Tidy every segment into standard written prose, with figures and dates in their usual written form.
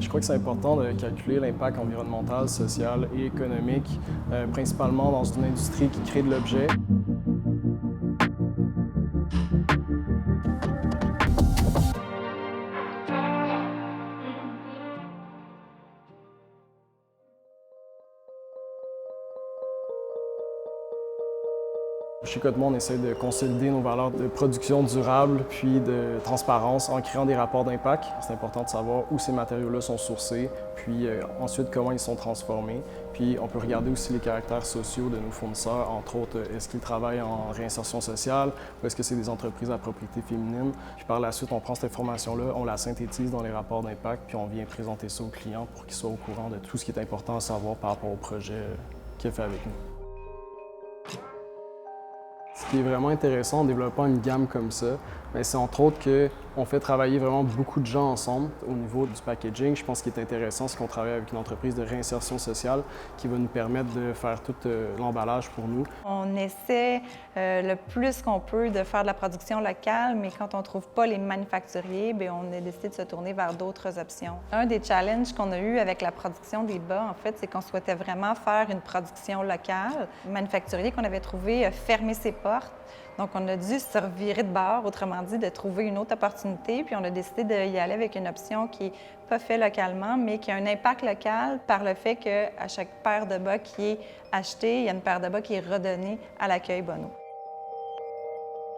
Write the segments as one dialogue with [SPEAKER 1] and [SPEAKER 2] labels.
[SPEAKER 1] Je crois que c'est important de calculer l'impact environnemental, social et économique, principalement dans une industrie qui crée de l'objet. Chez Cotemont, on essaie de consolider nos valeurs de production durable puis de transparence en créant des rapports d'impact. C'est important de savoir où ces matériaux-là sont sourcés, puis ensuite comment ils sont transformés. Puis on peut regarder aussi les caractères sociaux de nos fournisseurs, entre autres, est-ce qu'ils travaillent en réinsertion sociale ou est-ce que c'est des entreprises à propriété féminine. Puis par la suite, on prend cette information-là, on la synthétise dans les rapports d'impact, puis on vient présenter ça aux clients pour qu'ils soient au courant de tout ce qui est important à savoir par rapport au projet qu'il a fait avec nous. Ce qui est vraiment intéressant en développant une gamme comme ça, c'est entre autres qu'on fait travailler vraiment beaucoup de gens ensemble au niveau du packaging. Je pense qu'il est intéressant, c'est qu'on travaille avec une entreprise de réinsertion sociale qui va nous permettre de faire tout l'emballage pour nous.
[SPEAKER 2] On essaie le plus qu'on peut de faire de la production locale, mais quand on ne trouve pas les manufacturiers, on a décidé de se tourner vers d'autres options. Un des challenges qu'on a eu avec la production des bas, en fait, c'est qu'on souhaitait vraiment faire une production locale. Le manufacturier qu'on avait trouvé a fermé ses portes. Donc, on a dû se revirer de bord, autrement dit, de trouver une autre opportunité. Puis, on a décidé d'y aller avec une option qui n'est pas faite localement, mais qui a un impact local par le fait qu'à chaque paire de bas qui est achetée, il y a une paire de bas qui est redonnée à l'accueil Bonneau.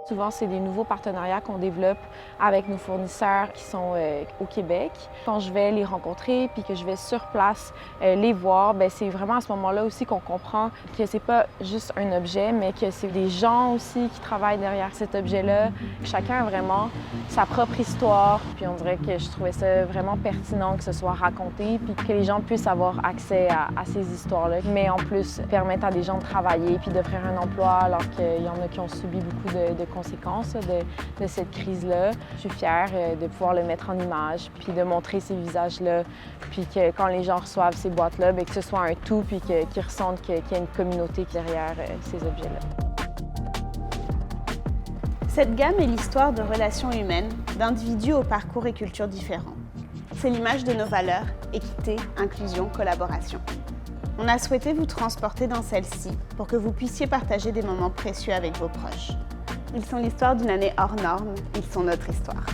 [SPEAKER 3] Souvent, c'est des nouveaux partenariats qu'on développe avec nos fournisseurs qui sont au Québec. Quand je vais les rencontrer puis que je vais sur place les voir, c'est vraiment à ce moment-là aussi qu'on comprend que c'est pas juste un objet, mais que c'est des gens aussi qui travaillent derrière cet objet-là. Chacun a vraiment sa propre histoire. Puis on dirait que je trouvais ça vraiment pertinent que ce soit raconté puis que les gens puissent avoir accès à ces histoires-là. Mais en plus, permettre à des gens de travailler puis d'offrir un emploi alors qu'il y en a qui ont subi beaucoup de conséquences de cette crise-là. Je suis fière de pouvoir le mettre en image, puis de montrer ces visages-là, puis que quand les gens reçoivent ces boîtes-là, que ce soit un tout, puis qu'ils ressentent qu'il y a une communauté derrière ces objets-là.
[SPEAKER 4] Cette gamme est l'histoire de relations humaines, d'individus aux parcours et cultures différents. C'est l'image de nos valeurs, équité, inclusion, collaboration. On a souhaité vous transporter dans celle-ci pour que vous puissiez partager des moments précieux avec vos proches. Ils sont l'histoire d'une année hors norme, ils sont notre histoire.